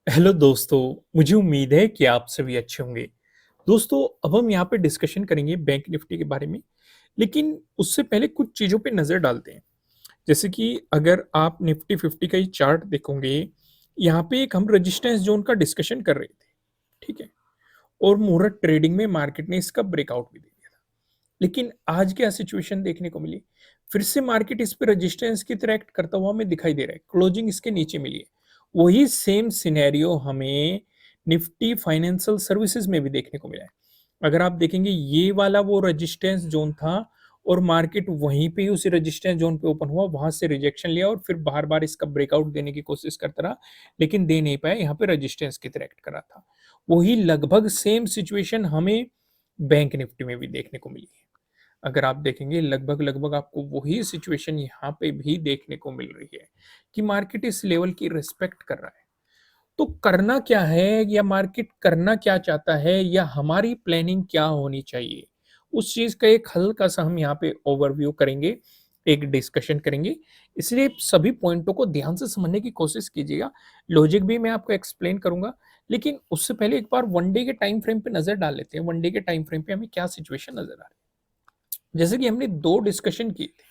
Hello दोस्तों, मुझे उम्मीद है कि आप सभी अच्छे होंगे। दोस्तों, अब हम यहाँ पे डिस्कशन करेंगे बैंक निफ्टी के बारे में, लेकिन उससे पहले कुछ चीज़ों पे नज़र डालते हैं। जैसे कि अगर आप निफ्टी 50 का ही चार्ट देखोगे, यहाँ पे एक हम रेजिस्टेंस ज़ोन का डिस्कशन कर रहे थे, ठीक है? और मुहूर्त ट्रेडिंग में मार्केट ने इसका ब्रेकआउट भी दे दिया था। लेकिन आज क्या सिचुएशन देखने को मिली, फिर से मार्केट इस पे रेजिस्टेंस की तरह एक्ट करता हुआ हमें दिखाई दे रहा है, क्लोजिंग इसके नीचे मिली है। वही सेम सिनेरियो हमें निफ्टी फाइनेंशियल सर्विसेज में भी देखने को मिला है। अगर आप देखेंगे, ये वाला वो रेजिस्टेंस जोन था और मार्केट वहीं पे ही उसी रेजिस्टेंस जोन पे ओपन हुआ, वहां से रिजेक्शन लिया और फिर बार बार इसका ब्रेकआउट देने की कोशिश करता रहा, लेकिन दे नहीं पाया। यहाँ पे रेजिस्टेंस की तरह एक्ट कर रहा था। वही लगभग सेम सिचुएशन हमें बैंक निफ्टी में भी देखने को मिली है। अगर आप देखेंगे, लगभग लगभग आपको वही सिचुएशन यहाँ पे भी देखने को मिल रही है कि मार्केट इस लेवल की रिस्पेक्ट कर रहा है। तो करना क्या है, या मार्केट करना क्या चाहता है, या हमारी प्लानिंग क्या होनी चाहिए, उस चीज का एक हल्का सा हम यहाँ पे ओवरव्यू करेंगे, एक डिस्कशन करेंगे। इसलिए सभी पॉइंटों को ध्यान से समझने की कोशिश कीजिएगा। लॉजिक भी मैं आपको एक्सप्लेन करूंगा, लेकिन उससे पहले एक बार वन डे के टाइम फ्रेम पे नजर डाल लेते हैं। वन डे के टाइम फ्रेम पे हमें क्या सिचुएशन नजर आ रही है। जैसे कि हमने दो डिस्कशन किए थे।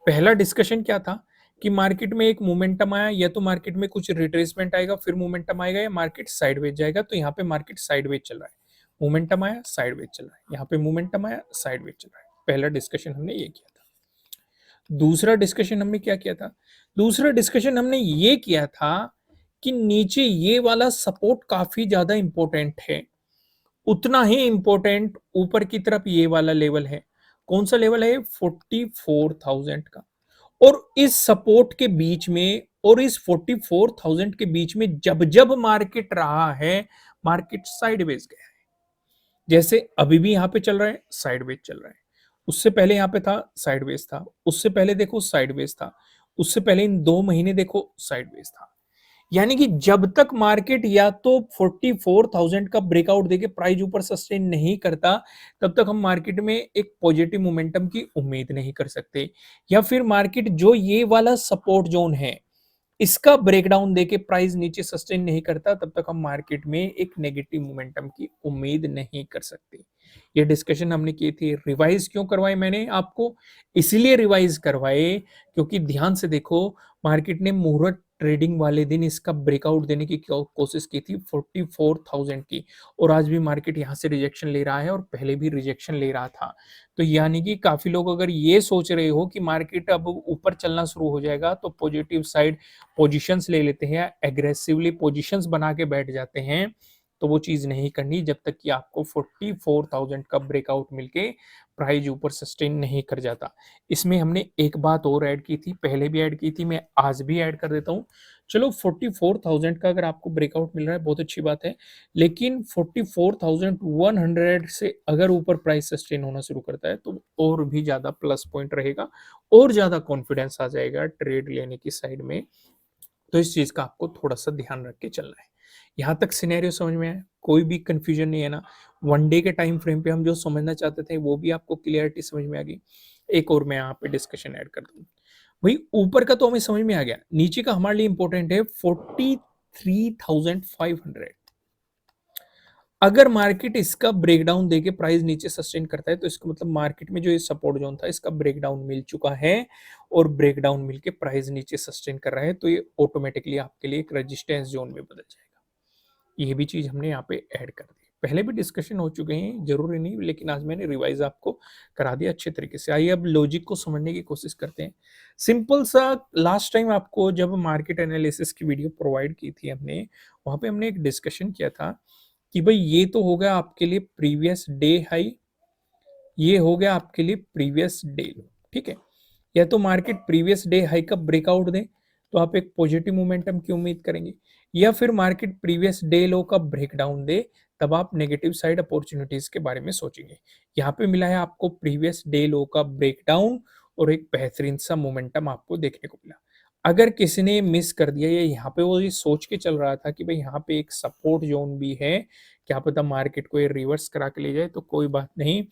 पहला डिस्कशन क्या था कि मार्केट में एक मोमेंटम आया, या तो मार्केट में कुछ रिट्रेसमेंट आएगा फिर मोमेंटम आएगा, या मार्केट साइडवेज जाएगा। तो यहाँ पे मार्केट साइडवेज चल रहा है, मोमेंटम आया साइडवेज चल रहा है, यहाँ पे मोमेंटम आया साइडवेज चल रहा है। पहला डिस्कशन हमने ये किया था। दूसरा डिस्कशन हमने क्या किया था? दूसरा डिस्कशन हमने ये किया था कि नीचे ये वाला सपोर्ट काफी ज्यादा इंपॉर्टेंट है, उतना ही इंपॉर्टेंट ऊपर की तरफ ये वाला लेवल है। कौन सा लेवल है? 44,000 का। और इस सपोर्ट के बीच में और इस 44,000 के बीच में जब जब मार्केट रहा है, मार्केट साइडवेज गया है। जैसे अभी भी यहाँ पे चल रहा है, साइडवेज चल रहा है। उससे पहले यहाँ पे था, साइडवेज था। उससे पहले देखो, साइडवेज था। उससे पहले इन 2 महीने देखो, साइडवेज था। यानी कि जब तक मार्केट या तो 44,000 का ब्रेकआउट देके प्राइस ऊपर सस्टेन नहीं करता, तब तक हम मार्केट में एक पॉजिटिव मोमेंटम की उम्मीद नहीं कर सकते। या फिर मार्केट जो ये वाला सपोर्ट जोन है, इसका ब्रेकडाउन देके प्राइस नीचे सस्टेन नहीं करता, तब तक हम मार्केट में एक नेगेटिव मोमेंटम की उम्मीद नहीं कर सकते। ये डिस्कशन हमने की थी। रिवाइज क्यों करवाए मैंने आपको? इसलिए रिवाइज करवाए क्योंकि ध्यान से देखो, मार्केट ने मुहूर्त ट्रेडिंग वाले दिन इसका ब्रेकआउट देने की कोशिश की थी 44,000 की, और आज भी मार्केट यहाँ से रिजेक्शन ले रहा है और पहले भी रिजेक्शन ले रहा था। तो यानी कि काफी लोग अगर ये सोच रहे हो कि मार्केट अब ऊपर चलना शुरू हो जाएगा, तो पॉजिटिव साइड पोजीशंस ले लेते हैं, एग्रेसिवली पोजीशंस बना के बैठ जाते हैं, तो वो चीज नहीं करनी जब तक कि आपको 44,000 का ब्रेकआउट मिलके प्राइस ऊपर सस्टेन नहीं कर जाता। इसमें हमने एक बात और ऐड की थी, पहले भी ऐड की थी, मैं आज भी ऐड कर देता हूँ। चलो, 44,000 का अगर आपको ब्रेकआउट मिल रहा है, बहुत अच्छी बात है। लेकिन 44,100 से अगर ऊपर प्राइस सस्टेन होना शुरू करता है, तो और भी ज्यादा प्लस पॉइंट रहेगा, और ज्यादा कॉन्फिडेंस आ जाएगा ट्रेड लेने की साइड में। तो इस चीज का आपको थोड़ा सा ध्यान रख के चलना है। यहाँ तक सिनेरियो समझ में आया? कोई भी कंफ्यूजन नहीं है ना? वन डे के टाइम फ्रेम पे हम जो समझना चाहते थे, वो भी आपको क्लियरिटी समझ में आ गई। एक और मैं यहाँ पे डिस्कशन ऐड कर दूँ। भाई, ऊपर का तो हमें समझ में आ गया, नीचे का हमारे लिए इंपॉर्टेंट है 43,500। अगर मार्केट इसका ब्रेकडाउन देके प्राइस नीचे सस्टेन करता है, तो इसका मतलब मार्केट में जो ये सपोर्ट जोन था, इसका ब्रेकडाउन मिल चुका है, और ब्रेकडाउन मिलके प्राइस नीचे सस्टेन कर रहा है, तो ये ऑटोमेटिकली आपके लिए एक रेजिस्टेंस जोन में बदल जाएगा। ये भी चीज हमने यहाँ पे ऐड कर दी। पहले भी डिस्कशन हो चुके हैं, जरूरी नहीं, लेकिन आज मैंने रिवाइज आपको करा दिया अच्छे तरीके से। आइए अब लॉजिक को समझने की कोशिश करते हैं। सिंपल सा, लास्ट टाइम आपको जब मार्केट एनालिसिस की वीडियो प्रोवाइड की थी हमने, वहां पे हमने एक डिस्कशन किया था कि भाई ये तो हो गया आपके लिए प्रीवियस डे हाई, ये हो गया आपके लिए प्रीवियस डे लो, ठीक है? या तो मार्केट प्रीवियस डे हाई का ब्रेकआउट दे, तो आप एक पॉजिटिव मोमेंटम की उम्मीद करेंगे, या फिर मार्केट प्रीवियस डे लो का ब्रेकडाउन दे, तब आप नेगेटिव साइड अपॉर्चुनिटीज के बारे में सोचेंगे। यहाँ पे मिला है आपको प्रीवियस डे लो का ब्रेकडाउन, और एक बेहतरीन सा मोमेंटम आपको देखने को मिला। अगर किसी ने मिस कर दिया, या यहाँ पे वो ये सोच के चल रहा था कि भाई यहाँ पे एक सपोर्ट जोन भी है, क्या पता मार्केट को ये रिवर्स करा के ले जाए, तो कोई बात नहीं।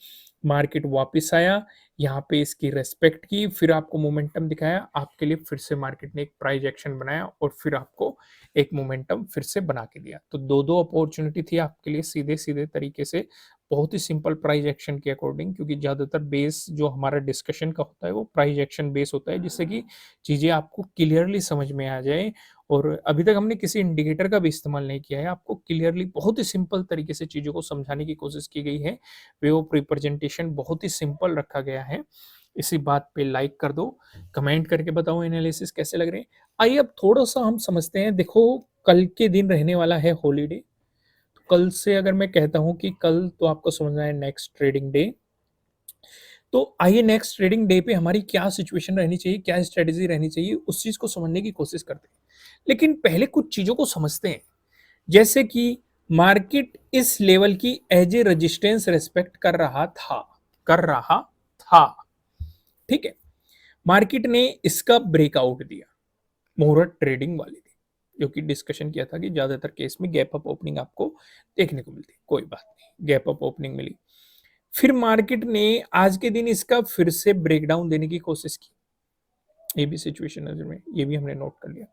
मार्केट वापस आया, यहाँ पे इसकी रिस्पेक्ट की, फिर आपको मोमेंटम दिखाया, आपके लिए फिर से मार्केट ने एक प्राइस एक्शन बनाया और फिर आपको एक मोमेंटम फिर से बना के दिया। तो दो अपॉर्चुनिटी थी आपके लिए सीधे सीधे तरीके से, बहुत ही सिंपल प्राइस एक्शन के अकॉर्डिंग, क्योंकि ज़्यादातर बेस जो हमारा डिस्कशन का होता है वो प्राइस एक्शन बेस होता है, जिससे कि चीज़ें आपको क्लियरली समझ में आ जाए। और अभी तक हमने किसी इंडिकेटर का भी इस्तेमाल नहीं किया है, आपको क्लियरली बहुत ही सिंपल तरीके से चीज़ों को समझाने की कोशिश की गई है। वे ऑफ रिप्रेजेंटेशन बहुत ही सिंपल रखा गया है। इसी बात पे लाइक कर दो, कमेंट करके बताओ एनालिसिस कैसे लग रहे हैं। आइए अब थोड़ा-सा हम समझते हैं। देखो, कल के दिन रहने वाला है हॉलिडे, तो कल से अगर मैं कहता हूँ कि कल तो आपको समझना है नेक्स्ट ट्रेडिंग डे। तो आइए नेक्स्ट ट्रेडिंग डे पे हमारी क्या सिचुएशन रहनी चाहिए, क्या स्ट्रेटजी रहनी चाहिए, उस चीज़ को समझने की कोशिश करते हैं। लेकिन पहले कुछ चीज़ों को समझते हैं, जैसे कि मार्केट इस लेवल की एज ए रेजिस्टेंस रिस्पेक्ट कर रहा था, ठीक है। मार्केट ने इसका ब्रेकआउट दिया, मुहूर्त ट्रेडिंग वाली थी, जो कि डिस्कशन किया था कि ज्यादातर केस में गैप अप ओपनिंग आपको देखने को मिलती है। कोई बात नहीं, गैप अप ओपनिंग मिली। फिर मार्केट ने आज के दिन इसका फिर से ब्रेकडाउन देने की कोशिश की। ये भी सिचुएशन नजर में, ये भी हमने नोट कर लिया।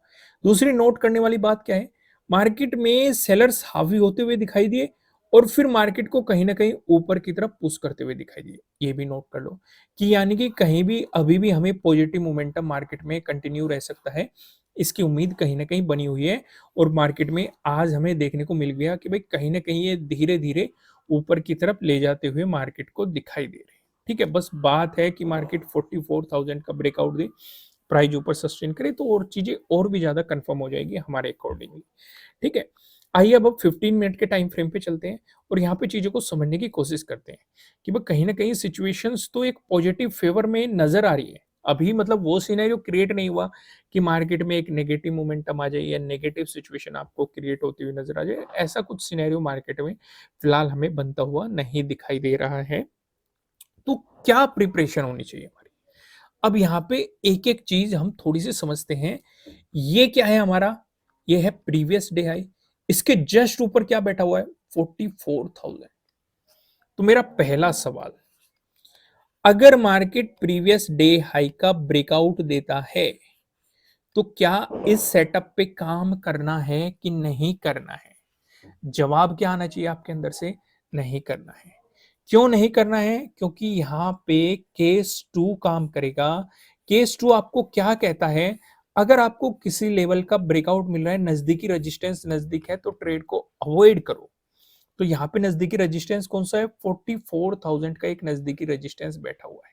दूसरी नोट करने वाली बात क्या है, मार्केट में सेलर्स हावी होते हुए दिखाई दिए और फिर मार्केट को कहीं ना कहीं ऊपर की तरफ पुश करते हुए दिखाई दिए। ये भी नोट कर लो कि यानी कि कहीं भी अभी भी हमें पॉजिटिव मोमेंटम मार्केट में कंटिन्यू रह सकता है, इसकी उम्मीद कहीं ना कहीं बनी हुई है। और मार्केट में आज हमें देखने को मिल गया कि भाई कहीं ना कहीं ये धीरे धीरे ऊपर की तरफ ले जाते हुए मार्केट को दिखाई दे रहे हैं। ठीक है, बस बात है कि मार्केट 44,000 का ब्रेकआउट दे, प्राइस ऊपर सस्टेन करे, तो और चीजें और भी ज्यादा कंफर्म हो जाएगी हमारे अकॉर्डिंगली। ठीक है, आइए अब 15 मिनट के टाइम फ्रेम पे चलते हैं और यहाँ पे चीजों को समझने की कोशिश करते हैं कि भाई कहीं ना कहीं सिचुएशंस तो एक पॉजिटिव फेवर में नजर आ रही है। अभी मतलब वो सिनेरियो क्रिएट नहीं हुआ कि मार्केट में एक नेगेटिव मोमेंटम आ जाए या नेगेटिव सिचुएशन आपको क्रिएट होती हुई नजर आ जाए, ऐसा कुछ सिनेरियो मार्केट में फिलहाल हमें बनता हुआ नहीं दिखाई दे रहा है। तो क्या प्रिपरेशन होनी चाहिए हमारी? अब यहाँ पे एक-एक चीज हम थोड़ी सी समझते हैं। ये क्या है हमारा? ये है प्रीवियस डे हाई। इसके जस्ट ऊपर क्या बैठा हुआ है? 44,000। तो मेरा पहला सवाल, अगर मार्केट प्रीवियस डे हाई का ब्रेकआउट देता है, तो क्या इस सेटअप पे काम करना है कि नहीं करना है? जवाब क्या आना चाहिए आपके अंदर से? नहीं करना है। क्यों नहीं करना है? क्योंकि यहाँ पे केस टू काम करेगा। केस टू आपको क्या कहता है, अगर आपको किसी लेवल का ब्रेकआउट मिल रहा है, नजदीकी रेजिस्टेंस नजदीक है, तो ट्रेड को अवॉइड करो। तो यहाँ पे नजदीकी रेजिस्टेंस कौन सा है? 44,000 का एक नजदीकी रेजिस्टेंस बैठा हुआ है।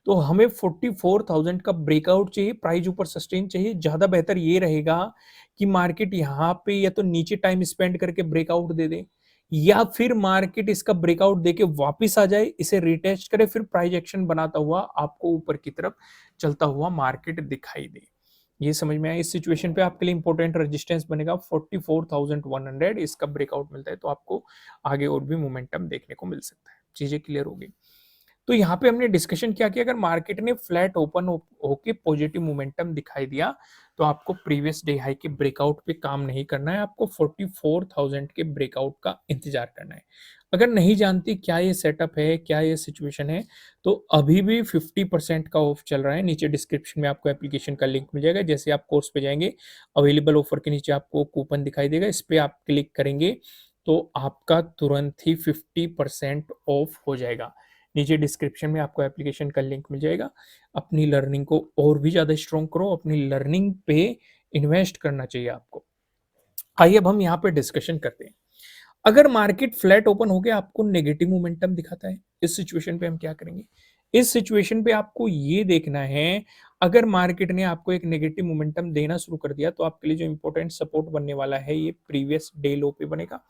तो हमें 44,000 का ब्रेकआउट चाहिए, प्राइस ऊपर सस्टेन चाहिए। ज्यादा बेहतर ये रहेगा कि मार्केट यहाँ पे या तो नीचे टाइम स्पेंड करके ब्रेकआउट दे दे, या फिर मार्केट इसका ब्रेकआउट देके वापस आ जाए, इसे रिटेस्ट करे, फिर प्राइस एक्शन बनाता हुआ आपको ऊपर की तरफ चलता हुआ मार्केट दिखाई दे। ये समझ में आया? इस सिचुएशन पे आपके लिए इंपॉर्टेंट रेजिस्टेंस बनेगा 44,100। इसका ब्रेकआउट मिलता है तो आपको आगे और भी मोमेंटम देखने को मिल सकता है। चीजें क्लियर हो गई? तो यहाँ पे हमने डिस्कशन क्या किया, अगर मार्केट ने फ्लैट ओपन होके पॉजिटिव मोमेंटम दिखाई दिया, तो आपको प्रीवियस डे हाई के ब्रेकआउट पे काम नहीं करना है, आपको 44,000 के ब्रेकआउट का इंतजार करना है। अगर नहीं जानती क्या ये सेटअप है, क्या ये सिचुएशन है, तो अभी भी 50% का ऑफ चल रहा है। नीचे डिस्क्रिप्शन में आपको एप्लीकेशन का लिंक मिल जाएगा। जैसे आप कोर्स पे जाएंगे, अवेलेबल ऑफर के नीचे आपको कूपन दिखाई देगा, इस पे आप क्लिक करेंगे तो आपका तुरंत ही 50% ऑफ हो जाएगा। नीचे डिस्क्रिप्शन में आपको एप्लीकेशन का लिंक मिल जाएगा। अपनी लर्निंग को और भी ज़्यादा स्ट्रॉन्ग करो, अपनी लर्निंग पे इन्वेस्ट करना चाहिए आपको। आइए अब हम यहाँ पे डिस्कशन करते हैं। अगर मार्केट फ्लैट ओपन होकर आपको नेगेटिव मोमेंटम दिखाता है, इस सिचुएशन पे हम क्या करेंगे? इस सिचुएशन पे आपको ये देखना है, अगर मार्केट ने आपको एक नेगेटिव मोमेंटम देना शुरू कर दिया, तो आपके लिए जो इंपॉर्टेंट सपोर्ट बनने वाला है, ये प्रीवियस डे लो पे बनेगा।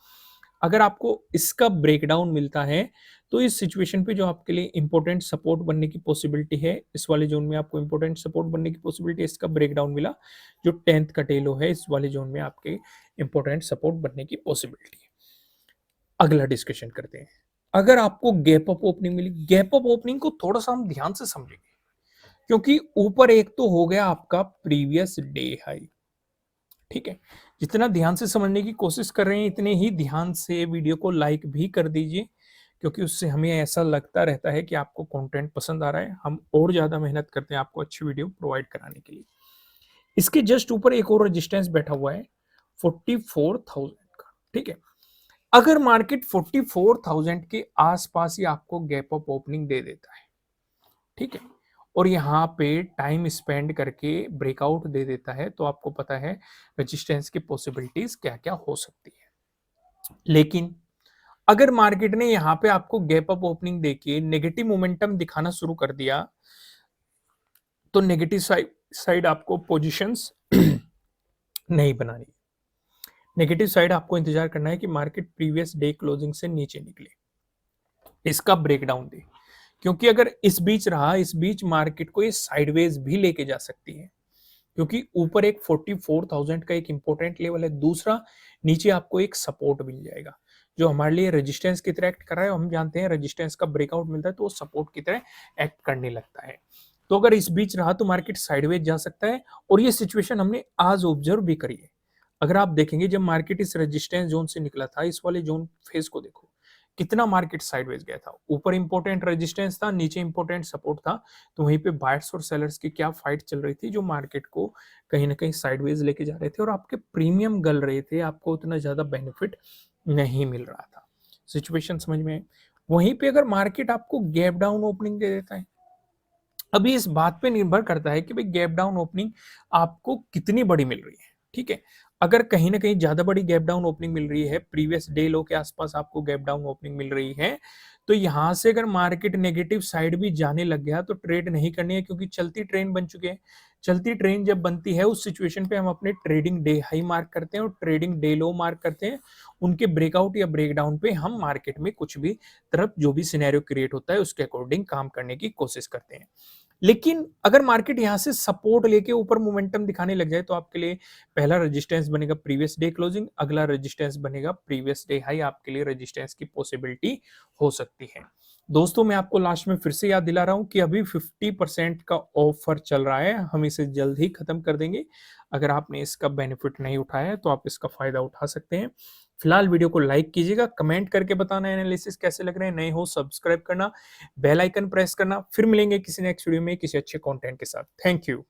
अगर आपको इसका ब्रेकडाउन मिलता है, तो इस सिचुएशन पे जो आपके लिए इंपॉर्टेंट सपोर्ट बनने की पॉसिबिलिटी है, इस वाले जोन में आपको इंपॉर्टेंट सपोर्ट बनने की पॉसिबिलिटी है, इसका ब्रेकडाउन मिला, जो 10th का टेलो है, इस वाले जोन में आपके इंपॉर्टेंट सपोर्ट बनने की पॉसिबिलिटी है। अगला डिस्कशन करते हैं। अगर आपको गैप अप ओपनिंग मिली, गैप अप ओपनिंग को थोड़ा सा हम ध्यान से समझेंगे, क्योंकि ऊपर एक तो हो गया आपका प्रीवियस डे हाई, ठीक है, जितना ध्यान से समझने की कोशिश कर रहे हैं, इतने ही ध्यान से वीडियो को लाइक भी कर दीजिए, क्योंकि उससे हमें ऐसा लगता रहता है कि आपको कंटेंट पसंद आ रहा है। हम और ज़्यादा मेहनत करते हैं आपको अच्छी वीडियो प्रोवाइड कराने के लिए। इसके जस्ट ऊपर एक और रेजिस्टेंस बैठा हुआ है 44,000 का, ठीक है? अगर मार्केट 44,000 के आसपास ही आपको गैप अप ओपनिंग दे देता है, ठीक है, और यहाँ पे टाइम स्पेंड करके ब्रेकआउट दे देता है, तो आपको पता है रेजिस्टेंस की पॉसिबिलिटीज क्या क्या हो सकती है। लेकिन अगर मार्केट ने यहाँ पे आपको गैप अप ओपनिंग देके नेगेटिव मोमेंटम दिखाना शुरू कर दिया, तो नेगेटिव साइड आपको पोजीशंस नहीं बनानी। नेगेटिव साइड आपको इंतजार करना है कि मार्केट प्रीवियस डे क्लोजिंग से नीचे निकले, इसका ब्रेकडाउन दे, क्योंकि अगर इस बीच रहा, इस बीच मार्केट को ये साइडवेज भी लेके जा सकती है, क्योंकि ऊपर एक 44,000 का एक इंपॉर्टेंट लेवल है, दूसरा नीचे आपको एक सपोर्ट मिल जाएगा जो हमारे लिए रेजिस्टेंस की तरह एक्ट कर रहा है। हम जानते हैं रेजिस्टेंस का ब्रेकआउट मिलता है तो वो सपोर्ट की तरह एक्ट करने लगता है। तो अगर इस बीच रहा तो मार्केट साइडवेज जा सकता है, और ये सिचुएशन हमने आज ऑब्जर्व भी करी है। अगर आप देखेंगे जब मार्केट इस रेजिस्टेंस जोन से निकला था, इस वाले जोन फेज को देखो, कितना मार्केट साइडवेज गया था। ऊपर इंपॉर्टेंट रेजिस्टेंस था, नीचे इंपॉर्टेंट सपोर्ट था, तो वहीं पे बायर्स और सेलर्स की क्या फाइट चल रही थी जो मार्केट को कहीं ना कहीं साइडवेज लेके जा रहे थे, और आपके प्रीमियम गल रहे थे, आपको उतना ज्यादा बेनिफिट नहीं मिल रहा था। सिचुएशन समझ में है? वहीं पे अगर मार्केट आपको गैप डाउन ओपनिंग दे देता है, अभी इस बात पे निर्भर करता है कि भाई गैप डाउन ओपनिंग आपको कितनी बड़ी मिल रही है, ठीक है? अगर कहीं ना कहीं ज्यादा बड़ी गैप डाउन ओपनिंग मिल रही है, प्रीवियस डे लो के आसपास आपको गैप डाउन ओपनिंग मिल रही है, तो यहां से अगर मार्केट नेगेटिव साइड भी जाने लग गया तो ट्रेड नहीं करनी है, क्योंकि चलती ट्रेन बन चुके हैं। चलती ट्रेन जब बनती है उस सिचुएशन पे हम अपने ट्रेडिंग डे हाई मार्क करते हैं और ट्रेडिंग डे लो मार्क करते हैं। उनके ब्रेकआउट या ब्रेकडाउन पे हम मार्केट में कुछ भी तरफ जो भी सिनेरियो क्रिएट होता है उसके अकॉर्डिंग काम करने की कोशिश करते हैं। लेकिन अगर मार्केट यहां से सपोर्ट लेके ऊपर मोमेंटम दिखाने लग जाए तो आपके लिए पहला रेजिस्टेंस बनेगा प्रीवियस डे क्लोजिंग, अगला रेजिस्टेंस बनेगा प्रीवियस डे हाई। आपके लिए रेजिस्टेंस की पॉसिबिलिटी हो सकती है। दोस्तों, मैं आपको लास्ट में फिर से याद दिला रहा हूं कि अभी 50% का ऑफर चल रहा है, हम इसे जल्द ही खत्म कर देंगे। अगर आपने इसका बेनिफिट नहीं उठाया है तो आप इसका फायदा उठा सकते हैं। फिलहाल वीडियो को लाइक कीजिएगा, कमेंट करके बताना एनालिसिस कैसे लग रहे हैं, नए हो सब्सक्राइब करना, बेल आइकन प्रेस करना। फिर मिलेंगे किसी नेक्स्ट वीडियो में किसी अच्छे कंटेंट के साथ। Thank you.